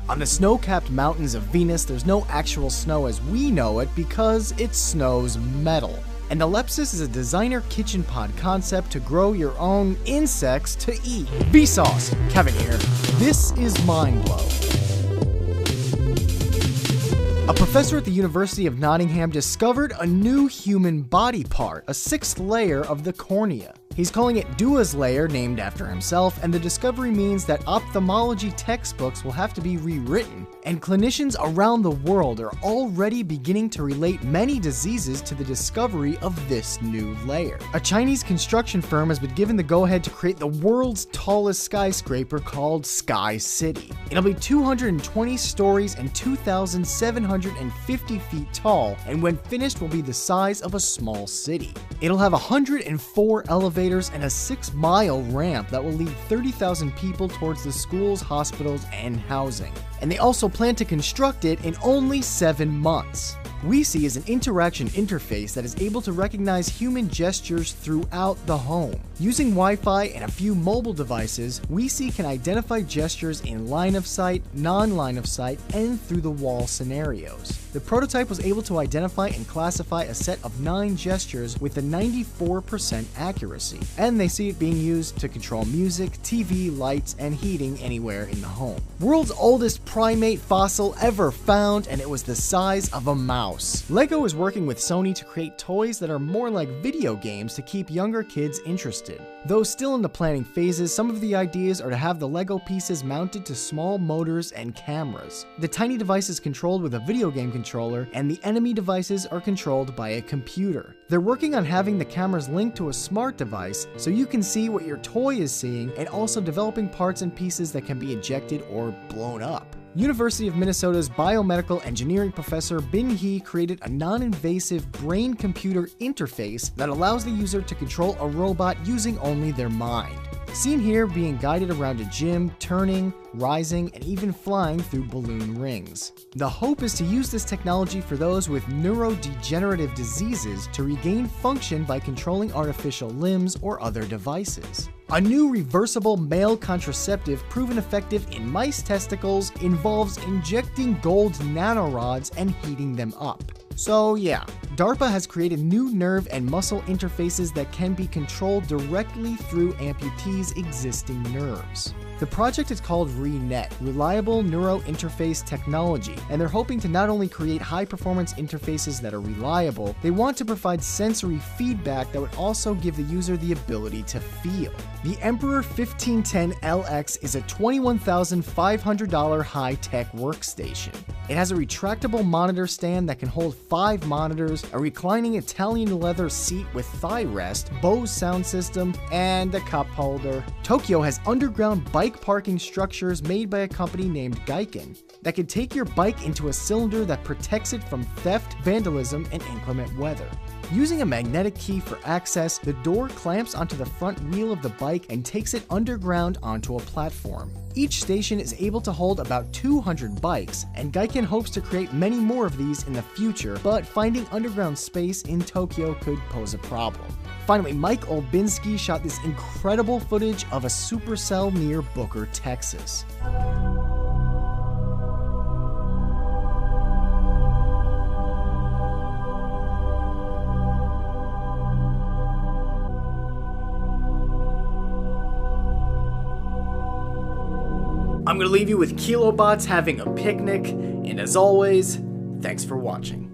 On the snow-capped mountains of Venus, there's no actual snow as we know it because it snows metal. And the Lepsis is a designer kitchen pod concept to grow your own insects to eat. Vsauce, Kevin here. This is Mind Blow. A professor at the University of Nottingham discovered a new human body part, a sixth layer of the cornea. He's calling it Dua's layer, named after himself, and the discovery means that ophthalmology textbooks will have to be rewritten, and clinicians around the world are already beginning to relate many diseases to the discovery of this new layer. A Chinese construction firm has been given the go-ahead to create the world's tallest skyscraper called Sky City. It'll be 220 stories and 2,750 feet tall, and when finished will be the size of a small city. It'll have 104 elevators and a 6-mile ramp that will lead 30,000 people towards the schools, hospitals, and housing. And they also plan to construct it in only 7 months. WeSee is an interaction interface that is able to recognize human gestures throughout the home. Using Wi-Fi and a few mobile devices, WeSee can identify gestures in line of sight, non-line of sight, and through the wall scenarios. The prototype was able to identify and classify a set of 9 gestures with a 94% accuracy, and they see it being used to control music, TV, lights, and heating anywhere in the home. World's oldest primate fossil ever found, and it was the size of a mouse. LEGO is working with Sony to create toys that are more like video games to keep younger kids interested. Though still in the planning phases, some of the ideas are to have the LEGO pieces mounted to small motors and cameras. The tiny device is controlled with a video game controller, and the enemy devices are controlled by a computer. They're working on having the cameras linked to a smart device so you can see what your toy is seeing, and also developing parts and pieces that can be ejected or blown up. University of Minnesota's biomedical engineering professor Bin He created a non-invasive brain-computer interface that allows the user to control a robot using only their mind. Seen here being guided around a gym, turning, rising, and even flying through balloon rings. The hope is to use this technology for those with neurodegenerative diseases to regain function by controlling artificial limbs or other devices. A new reversible male contraceptive proven effective in mice testicles involves injecting gold nanorods and heating them up. So yeah, DARPA has created new nerve and muscle interfaces that can be controlled directly through amputees' existing nerves. The project is called ReNet, Reliable Neuro Interface Technology, and they're hoping to not only create high-performance interfaces that are reliable, they want to provide sensory feedback that would also give the user the ability to feel. The Emperor 1510 LX is a $21,500 high-tech workstation. It has a retractable monitor stand that can hold 5 monitors, a reclining Italian leather seat with thigh rest, Bose sound system, and a cup holder. Tokyo has underground bike parking structures made by a company named Gaiken that can take your bike into a cylinder that protects it from theft, vandalism, and inclement weather. Using a magnetic key for access, the door clamps onto the front wheel of the bike and takes it underground onto a platform. Each station is able to hold about 200 bikes, and Gaiken hopes to create many more of these in the future, but finding underground space in Tokyo could pose a problem. Finally, Mike Olbinski shot this incredible footage of a supercell near Booker, Texas. I'm going to leave you with Kilobots having a picnic, and as always, thanks for watching.